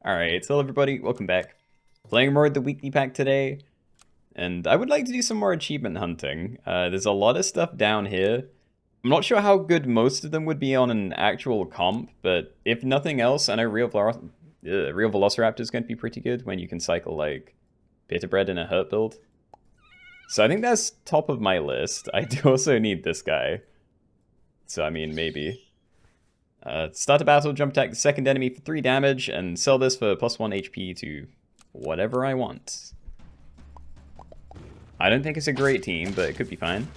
Alright, so everybody, welcome back. Playing more of the weekly pack today, and I would like to do some more achievement hunting. There's a lot of stuff down here. I'm not sure how good most of them would be on an actual comp, but if nothing else, I know Real Velociraptor is going to be pretty good when you can cycle, like, Pita Bread in a hurt build. So I think that's top of my list. I do also need this guy. So, I mean, maybe. Start a battle, jump attack the second enemy for 3 damage, and sell this for +1 HP to whatever I want. I don't think it's a great team, but it could be fine.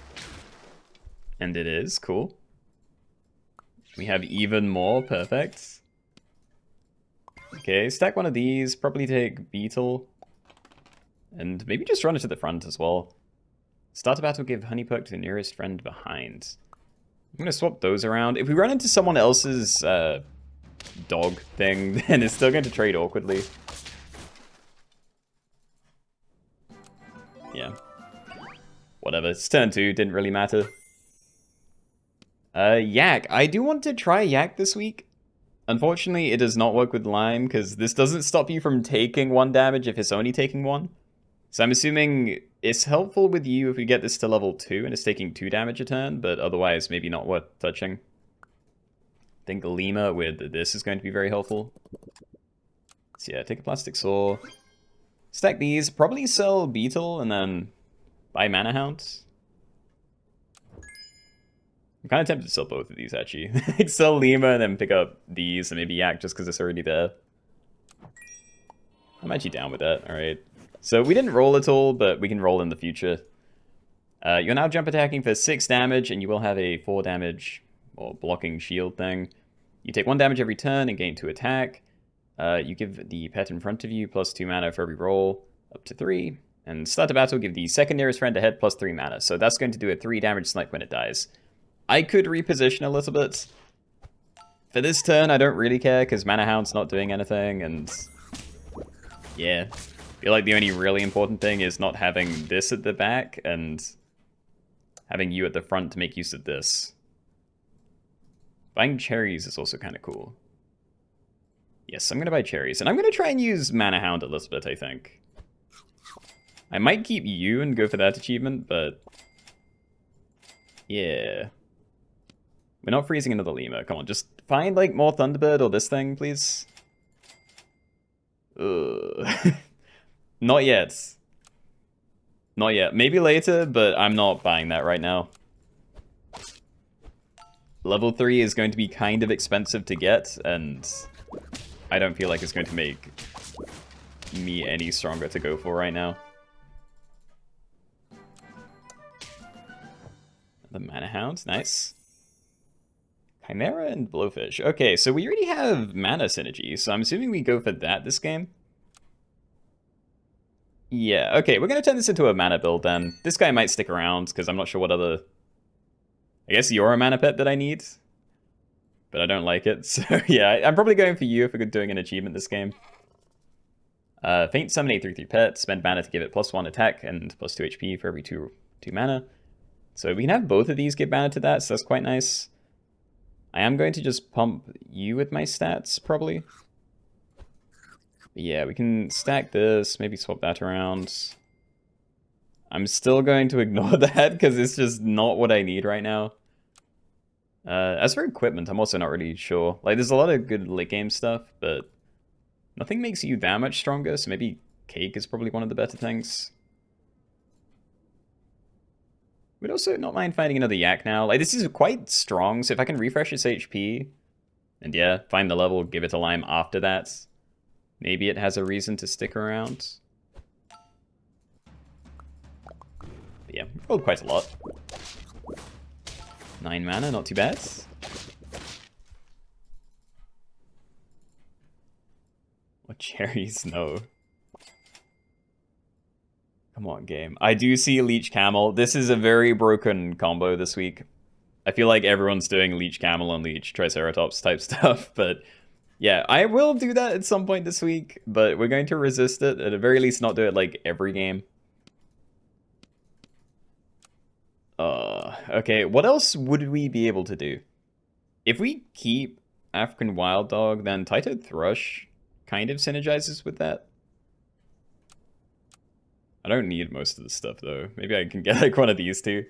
And it is, cool. We have even more, perfect. Okay, stack one of these, probably take Beetle. And maybe just run it to the front as well. Start a battle, give Honey Perk to the nearest friend behind. I'm going to swap those around. If we run into someone else's dog thing, then it's still going to trade awkwardly. Yeah. Whatever. It's turn 2. Didn't really matter. Yak. I do want to try Yak this week. Unfortunately, it does not work with Lime, because this doesn't stop you from taking 1 damage if it's only taking 1. So I'm assuming it's helpful with you if we get this to level 2 and it's taking 2 damage a turn, but otherwise maybe not worth touching. I think Lima with this is going to be very helpful. So yeah, take a plastic saw. Stack these, probably sell Beetle and then buy Mana Hound. I'm kind of tempted to sell both of these actually. Sell Lima and then pick up these and maybe Yak just because it's already there. I'm actually down with that, alright. So we didn't roll at all, but we can roll in the future. You're now jump attacking for 6 damage, and you will have a 4 damage or blocking shield thing. You take 1 damage every turn and gain 2 attack. You give the pet in front of you +2 mana for every roll, up to 3. And start a battle, give the second nearest friend ahead +3 mana. So that's going to do a 3 damage snipe when it dies. I could reposition a little bit. For this turn, I don't really care, because Mana Hound's not doing anything, and yeah. I feel like the only really important thing is not having this at the back and having you at the front to make use of this. Buying cherries is also kind of cool. Yes, I'm going to buy cherries. And I'm going to try and use Mana Hound a little bit, I think. I might keep you and go for that achievement, but yeah. We're not freezing another Lima. Come on, just find like more Thunderbird or this thing, please. Ugh. Not yet. Not yet. Maybe later, but I'm not buying that right now. Level 3 is going to be kind of expensive to get, and I don't feel like it's going to make me any stronger to go for right now. The Mana Hound, nice. Chimera and Blowfish. Okay, so we already have mana synergy, so I'm assuming we go for that this game. Yeah, okay, we're going to turn this into a mana build then. This guy might stick around, because I'm not sure what other... I guess you're a mana pet that I need. But I don't like it, so yeah, I'm probably going for you if we're doing an achievement this game. Faint Summon a 3/3 pet, spend mana to give it +1 attack and +2 HP for every 2 mana. So we can have both of these give mana to that, so that's quite nice. I am going to just pump you with my stats, probably. But yeah, we can stack this, maybe swap that around. I'm still going to ignore that, because it's just not what I need right now. As for equipment, I'm also not really sure. Like, there's a lot of good late game stuff, but nothing makes you that much stronger, so maybe Cake is probably one of the better things. Would also not mind finding another Yak now. Like, this is quite strong, so if I can refresh its HP, and yeah, find the level, give it a Lime after that, maybe it has a reason to stick around. But yeah, we've rolled quite a lot. 9 mana, not too bad. What cherries? No. Come on, game. I do see Leech Camel. This is a very broken combo this week. I feel like everyone's doing Leech Camel and Leech Triceratops type stuff, but yeah, I will do that at some point this week, but we're going to resist it. At the very least, not do it like every game. Okay, what else would we be able to do? If we keep African Wild Dog, then Taito Thrush kind of synergizes with that. I don't need most of the stuff, though. Maybe I can get, like, one of these two.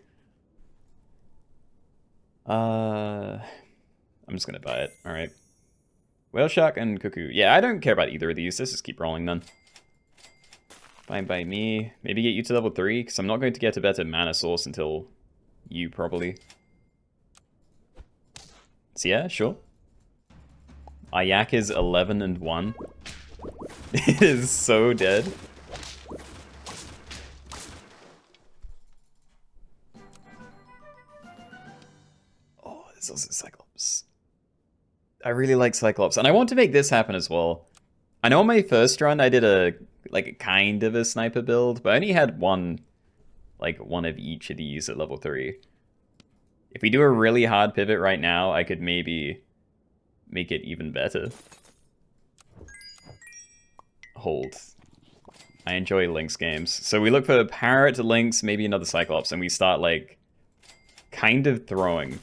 I'm just gonna buy it. Alright. Whale Shark and Cuckoo. Yeah, I don't care about either of these. Let's just keep rolling, then. Fine by me. Maybe get you to level 3, because I'm not going to get a better mana source until you, probably. So yeah, sure. Ayak is 11 and 1. It is so dead. Oh, there's also Cyclops. I really like Cyclops, and I want to make this happen as well. I know on my first run I did a kind of a sniper build, but I only had one of each of these at level 3. If we do a really hard pivot right now, I could maybe make it even better. Hold. I enjoy Lynx games. So we look for Parrot, Lynx, maybe another Cyclops, and we start, like, kind of throwing.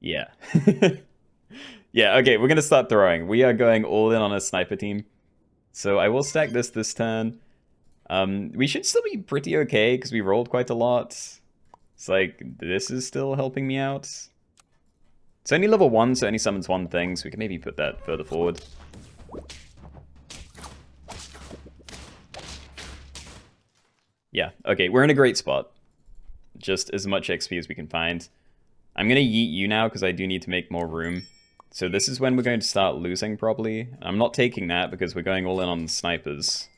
Yeah. Yeah, okay, we're gonna start throwing. We are going all in on a sniper team. So I will stack this turn. We should still be pretty okay, because we rolled quite a lot. It's like, this is still helping me out. It's only level 1, so it only summons one thing, so we can maybe put that further forward. Yeah, okay, we're in a great spot. Just as much XP as we can find. I'm gonna yeet you now, because I do need to make more room. So this is when we're going to start losing, probably. I'm not taking that, because we're going all in on snipers.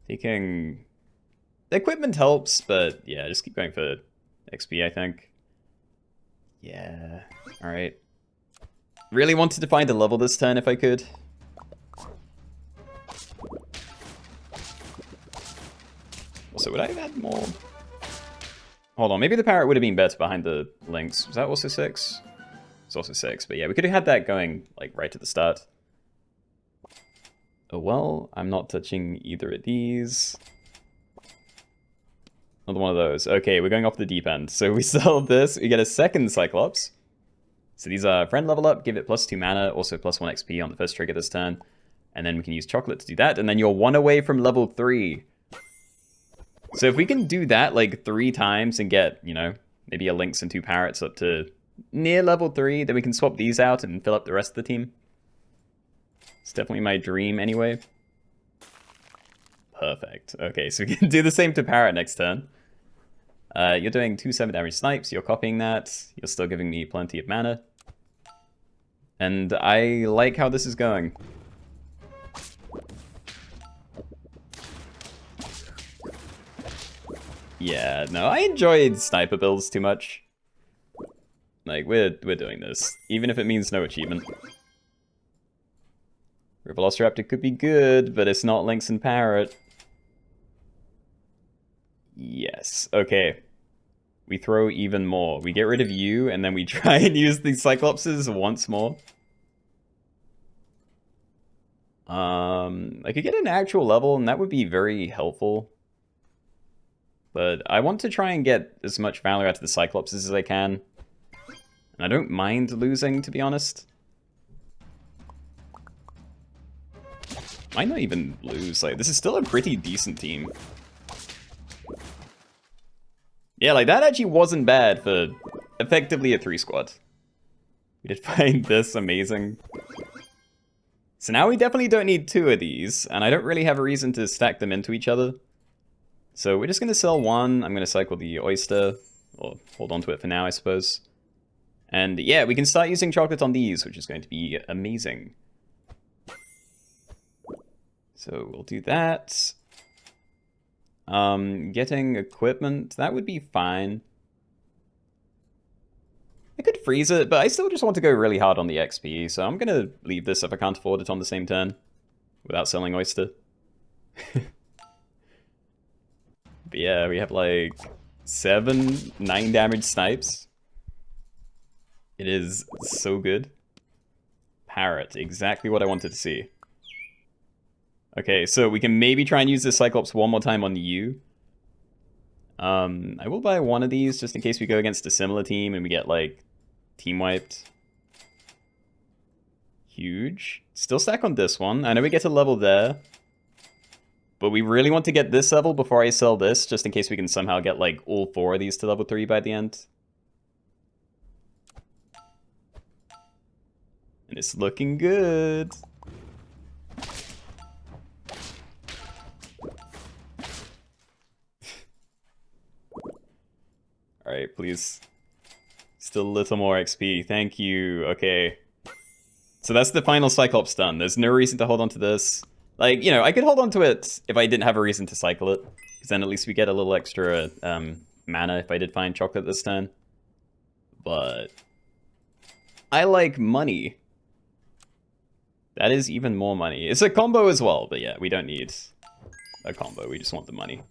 Taking... The equipment helps, but yeah, just keep going for XP, I think. Yeah, alright. Really wanted to find a level this turn if I could. Also, would I have had more? Hold on, maybe the Parrot would have been better behind the Lynx. Was that also 6? It's also 6, but yeah, we could have had that going, like, right at the start. Oh well, I'm not touching either of these. Another one of those. Okay, we're going off the deep end. So we sell this, we get a second Cyclops. So these are friend level up, give it +2 mana, also +1 XP on the first trigger this turn. And then we can use chocolate to do that, and then you're 1 away from level 3. So if we can do that like 3 times and get, you know, maybe a Lynx and 2 Parrots up to near level 3, then we can swap these out and fill up the rest of the team. It's definitely my dream anyway. Perfect. Okay, so we can do the same to Parrot next turn. You're doing 2 7 damage snipes, you're copying that, you're still giving me plenty of mana. And I like how this is going. Yeah, no, I enjoyed sniper builds too much. Like, we're doing this, even if it means no achievement. Velociraptor could be good, but it's not Lynx and Parrot. Yes, okay. We throw even more. We get rid of you, and then we try and use these Cyclopses once more. I could get an actual level, and that would be very helpful. But I want to try and get as much value out of the Cyclopses as I can. And I don't mind losing, to be honest. Might not even lose. Like, this is still a pretty decent team. Yeah, like, that actually wasn't bad for effectively a 3 squad. We did find this amazing. So now we definitely don't need 2 of these, and I don't really have a reason to stack them into each other. So we're just going to sell 1. I'm going to cycle the oyster, or hold on to it for now, I suppose. And yeah, we can start using chocolate on these, which is going to be amazing. So we'll do that. Getting equipment, that would be fine. I could freeze it, but I still just want to go really hard on the XP, so I'm going to leave this if I can't afford it on the same turn without selling oyster. But yeah, we have like 7, 9 damage snipes. It is so good. Parrot, exactly what I wanted to see. Okay, so we can maybe try and use this Cyclops one more time on you. I will buy one of these just in case we go against a similar team and we get like team wiped. Huge. Still stack on this one. I know we get to level there. But we really want to get this level before I sell this, just in case we can somehow get, like, all 4 of these to level 3 by the end. And it's looking good. Alright, please. Still a little more XP. Thank you. Okay. So that's the final Cyclops done. There's no reason to hold on to this. Like, you know, I could hold on to it if I didn't have a reason to cycle it. Because then at least we get a little extra mana if I did find chocolate this turn. But I like money. That is even more money. It's a combo as well, but yeah, we don't need a combo. We just want the money.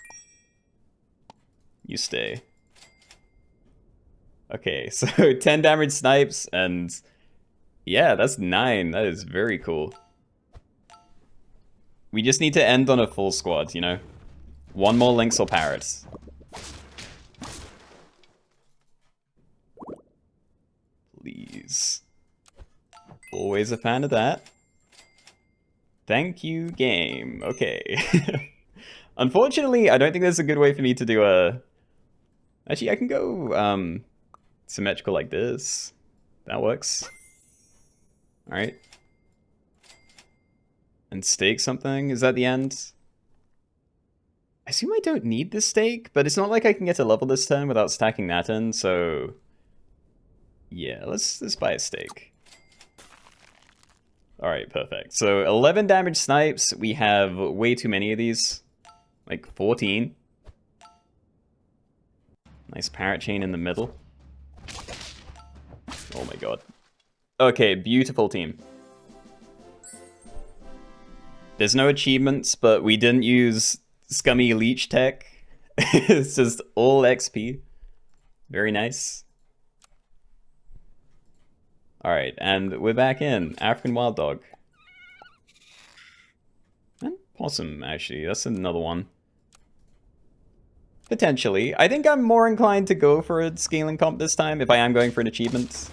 You stay. Okay, so 10 damage snipes, and yeah, that's 9. That is very cool. We just need to end on a full squad, you know? One more Lynx or Parrot. Please. Always a fan of that. Thank you, game. Okay. Unfortunately, I don't think there's a good way for me to do a... Actually, I can go symmetrical like this. That works. Alright. And stake something? Is that the end? I assume I don't need this stake, but it's not like I can get a level this turn without stacking that in, so... Yeah, let's buy a stake. Alright, perfect. So 11 damage snipes. We have way too many of these. Like 14. Nice parrot chain in the middle. Oh my god. Okay, beautiful team. There's no achievements, but we didn't use scummy leech tech. It's just all XP. Very nice. Alright, and we're back in. African wild dog. And possum, actually. That's another one. Potentially. I think I'm more inclined to go for a scaling comp this time if I am going for an achievement.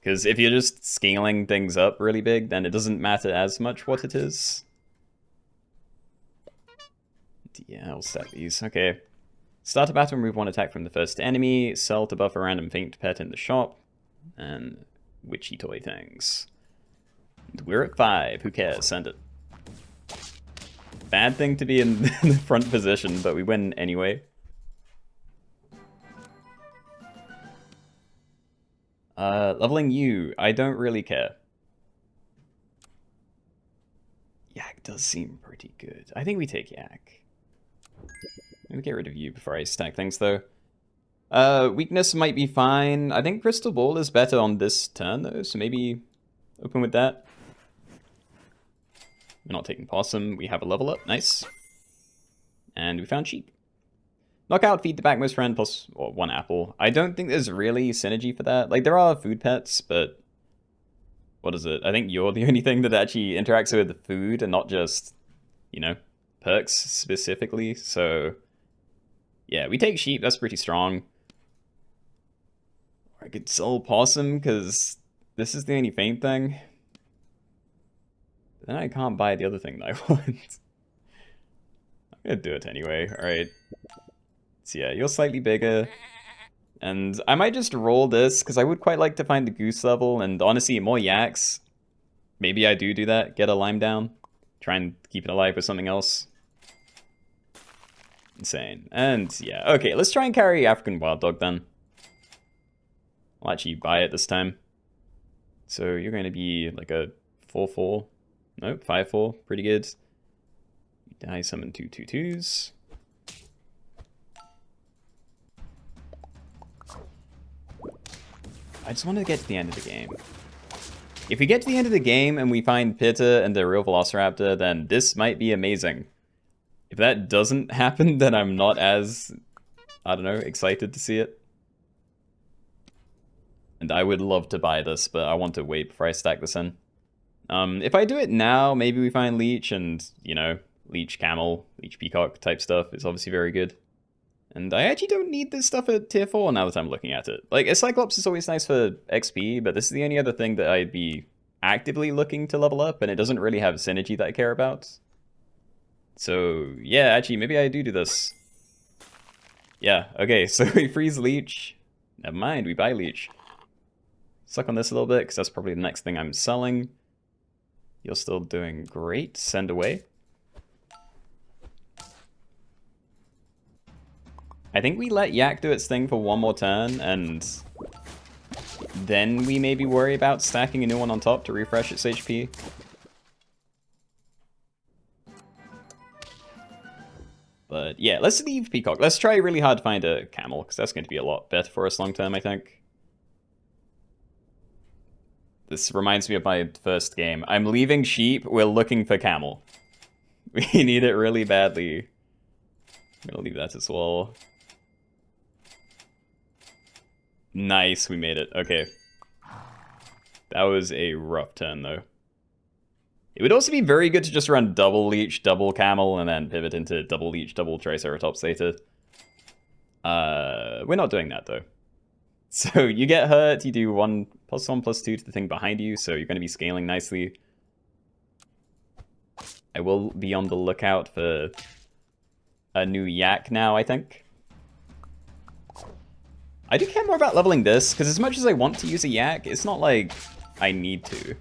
Because if you're just scaling things up really big, then it doesn't matter as much what it is. Yeah, I'll stack these. Okay. Start a battle, remove 1 attack from the first enemy. Sell to buff a random faint pet in the shop. And witchy toy things. And we're at 5. Who cares? Send it. Bad thing to be in the front position, but we win anyway. Leveling you. I don't really care. Yak does seem pretty good. I think we take Yak. Maybe get rid of you before I stack things, though. Weakness might be fine. I think Crystal Ball is better on this turn, though, so maybe open with that. We're not taking Possum. We have a level up. Nice. And we found Sheep. Knockout, feed the backmost friend, plus 1 apple. I don't think there's really synergy for that. Like, there are food pets, but... What is it? I think you're the only thing that actually interacts with the food and not just, you know, perks specifically. So, yeah, we take Sheep. That's pretty strong. I could sell Possum, because this is the only faint thing. But then I can't buy the other thing that I want. I'm gonna do it anyway. Alright. So yeah, you're slightly bigger. And I might just roll this, because I would quite like to find the goose level, and honestly, more yaks. Maybe I do that, get a lime down. Try and keep it alive with something else. Insane. And yeah, okay, let's try and carry African wild dog then. I'll actually buy it this time. So you're going to be like a 4-4. Nope, 5-4. Pretty good. You die, summon 2 2/2s. I just want to get to the end of the game. If we get to the end of the game and we find Pitta and the real Velociraptor, then this might be amazing. If that doesn't happen, then I'm not as, I don't know, excited to see it. And I would love to buy this, but I want to wait before I stack this in. If I do it now, maybe we find Leech and, you know, Leech Camel, Leech Peacock type stuff. It's obviously very good. And I actually don't need this stuff at tier 4 now that I'm looking at it. Like, a Cyclops is always nice for XP, but this is the only other thing that I'd be actively looking to level up, and it doesn't really have synergy that I care about. So, yeah, actually, maybe I do this. Yeah, okay, so we freeze Leech. Never mind, we buy Leech. Suck on this a little bit, because that's probably the next thing I'm selling. You're still doing great. Send away. I think we let Yak do its thing for one more turn, and then we maybe worry about stacking a new one on top to refresh its HP. But yeah, let's leave Peacock. Let's try really hard to find a Camel, because that's going to be a lot better for us long term, I think. This reminds me of my first game. I'm leaving Sheep, we're looking for Camel. We need it really badly. I'm gonna leave that as well. Nice, we made it. Okay. That was a rough turn, though. It would also be very good to just run double Leech, double Camel, and then pivot into double Leech, double Triceratops later. We're not doing that, though. So you get hurt, you do 1+1/+2 to the thing behind you, so you're going to be scaling nicely. I will be on the lookout for a new Yak now, I think. I do care more about leveling this, because as much as I want to use a Yak, it's not like I need to.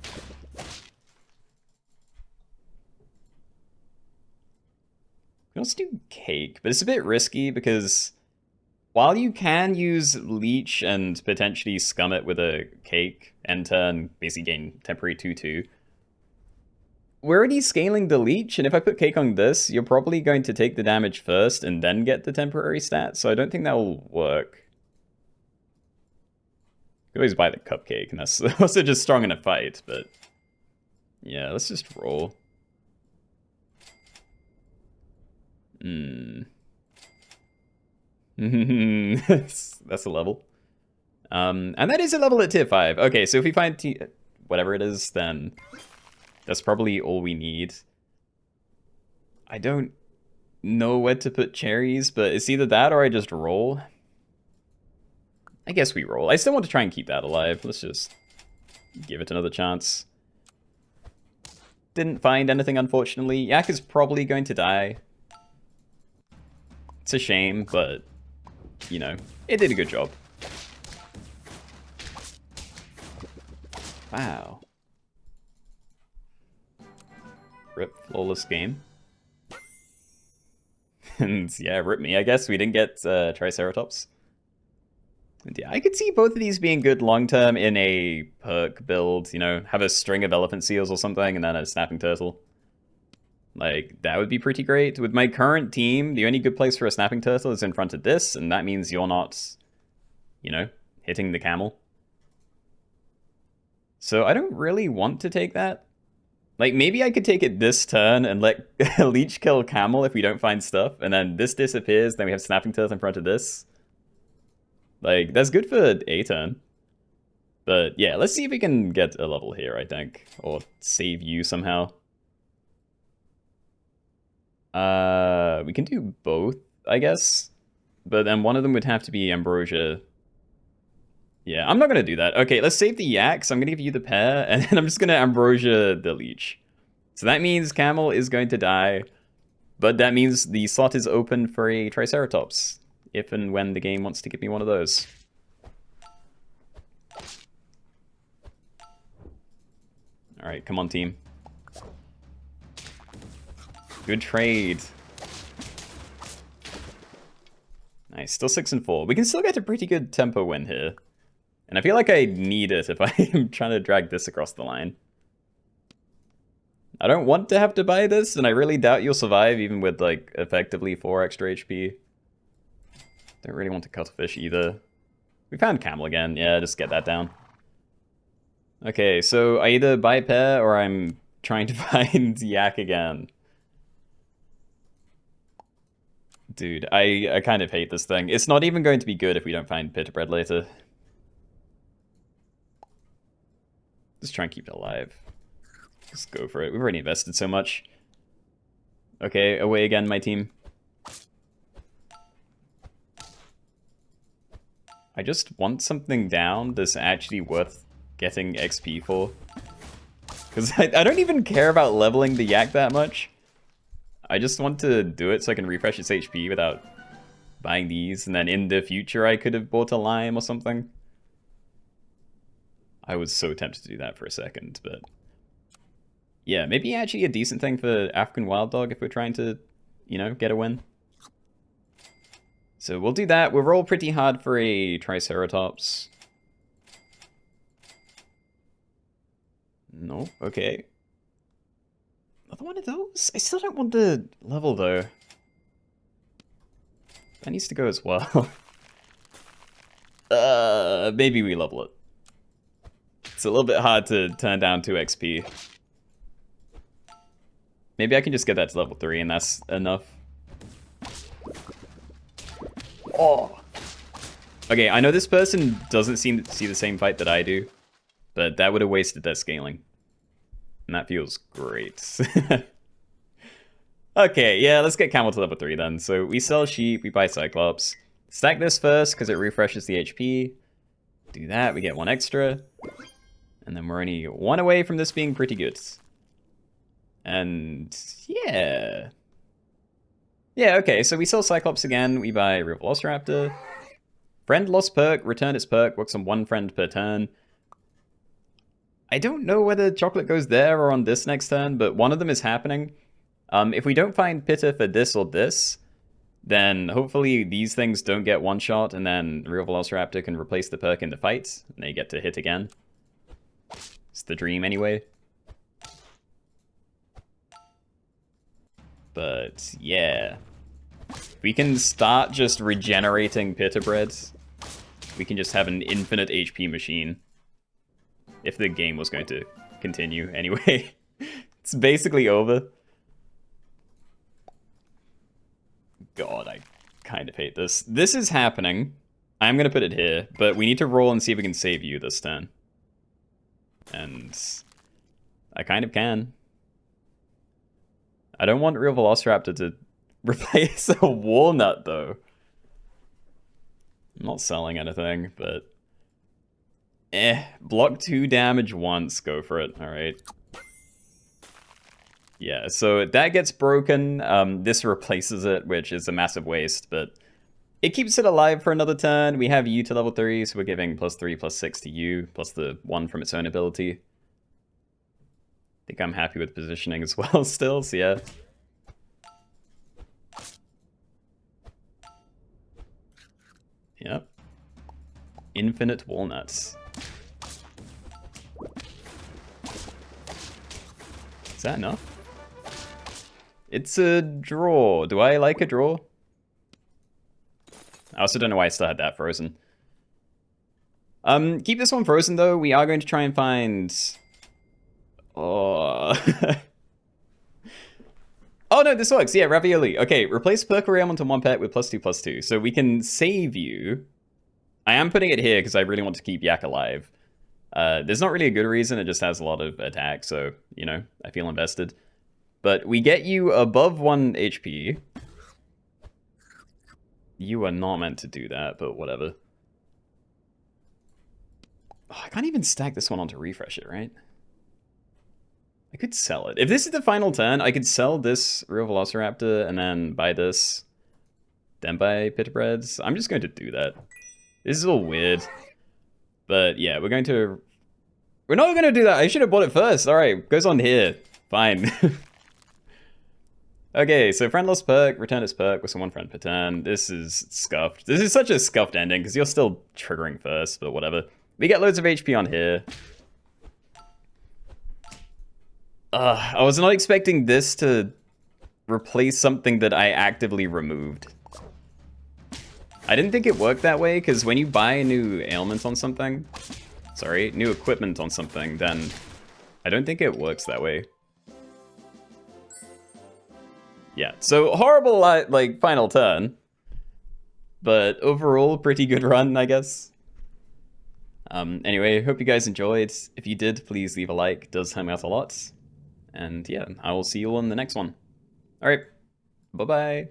We also do Cake, but it's a bit risky because while you can use Leech and potentially scum it with a Cake and turn, basically gain temporary 2/2, we're already scaling the Leech, and if I put Cake on this, you're probably going to take the damage first and then get the temporary stat, so I don't think that will work. You always buy the Cupcake, and that's also just strong in a fight, but yeah, let's just roll. That's a level. And that is a level at tier 5. Okay, so if we find whatever it is, then that's probably all we need. I don't know where to put cherries, but it's either that or I just roll. I guess we roll. I still want to try and keep that alive. Let's just give it another chance. Didn't find anything, unfortunately. Yak is probably going to die. It's a shame, but, you know, it did a good job. Wow. Rip, flawless game. And yeah, rip me, I guess. We didn't get Triceratops. And yeah, I could see both of these being good long-term in a perk build, you know, have a string of elephant seals or something, and then a snapping turtle. Like, that would be pretty great. With my current team, the only good place for a snapping turtle is in front of this, and that means you're not, you know, hitting the camel. So I don't really want to take that. Like, maybe I could take it this turn and let Leech kill camel if we don't find stuff, and then this disappears, then we have snapping turtle in front of this. Like, that's good for a turn. But yeah, let's see if we can get a level here, I think. Or save you somehow. We can do both, I guess. But then one of them would have to be Ambrosia. Yeah, I'm not going to do that. Okay, let's save the Yaks. I'm going to give you the pair, and then I'm just going to Ambrosia the Leech. So that means Camel is going to die, but that means the slot is open for a Triceratops, if and when the game wants to give me one of those. Alright, come on, team. Good trade. Nice, still 6 and 4. We can still get a pretty good tempo win here. And I feel like I need it if I am trying to drag this across the line. I don't want to have to buy this, and I really doubt you'll survive even with, like, effectively 4 extra HP. Don't really want to cuttlefish either. We found Camel again. Yeah, just get that down. Okay, so I either buy pair or I'm trying to find Yak again. Dude, I kind of hate this thing. It's not even going to be good if we don't find Pita Bread later. Just try and keep it alive. Just go for it. We've already invested so much. Okay, away again, my team. I just want something down that's actually worth getting XP for. Because I don't even care about leveling the yak that much. I just want to do it so I can refresh its HP without buying these. And then in the future, I could have bought a lime or something. I was so tempted to do that for a second, but... yeah, maybe actually a decent thing for African Wild Dog if we're trying to, you know, get a win. So we'll do that. We'll roll pretty hard for a Triceratops. No, okay. Another one of those? I still don't want the level, though. That needs to go as well. Maybe we level it. It's a little bit hard to turn down 2 XP. Maybe I can just get that to level 3 and that's enough. Oh! Okay, I know this person doesn't seem to see the same fight that I do, but that would have wasted their scaling. And that feels great. Okay, yeah, let's get Camel to level 3 then. So we sell sheep, we buy Cyclops. Stack this first because it refreshes the HP. Do that, we get 1 extra. And then we're only 1 away from this being pretty good. And yeah. Yeah, okay, so we sell Cyclops again, we buy Real Velociraptor. Friend lost perk, return its perk, works on 1 friend per turn. I don't know whether Chocolate goes there or on this next turn, but one of them is happening. If we don't find Pitta for this or this, then hopefully these things don't get one-shot, and then Real Velociraptor can replace the perk in the fight, and they get to hit again. It's the dream anyway. But yeah, we can start just regenerating Pitta breads. We can just have an infinite HP machine. If the game was going to continue anyway. It's basically over. God, I kind of hate this. This is happening. I'm going to put it here, but we need to roll and see if we can save you this turn. And I kind of can. I don't want Real Velociraptor to replace a walnut, though. I'm not selling anything, but... block 2 damage once, go for it, alright. Yeah, so that gets broken, this replaces it, which is a massive waste, but it keeps it alive for another turn. We have you to level 3, so we're giving +3, +6 to you, plus the 1 from its own ability. I think I'm happy with positioning as well still, so yeah. Yep. Infinite walnuts. Is that enough? It's a draw. Do I like a draw? I also don't know why I still had that frozen. Keep this one frozen though. We are going to try and find... Oh... Oh no, this works. Yeah, Ravioli. Okay, replace Percorium onto 1 pet with +2/+2. So we can save you. I am putting it here because I really want to keep Yak alive. There's not really a good reason. It just has a lot of attack, so, you know, I feel invested. But we get you above 1 HP. You are not meant to do that, but whatever. Oh, I can't even stack this one on to refresh it, right? I could sell it. If this is the final turn, I could sell this Real Velociraptor and then buy this. Then buy Pita Breads. I'm just going to do that. This is all weird. But yeah, we're not going to do that. I should have bought it first. Alright, goes on here. Fine. Okay, so friend lost perk, return its perk with 1 friend per turn. This is scuffed. This is such a scuffed ending because you're still triggering first, but whatever. We get loads of HP on here. I was not expecting this to replace something that I actively removed. I didn't think it worked that way, because when you buy a new ailment on something, sorry, new equipment on something, then I don't think it works that way. Yeah, so horrible, like, final turn, but overall, pretty good run, I guess. Anyway, hope you guys enjoyed. If you did, please leave a like, it does help me out a lot. And yeah, I will see you all in the next one. Alright, bye-bye.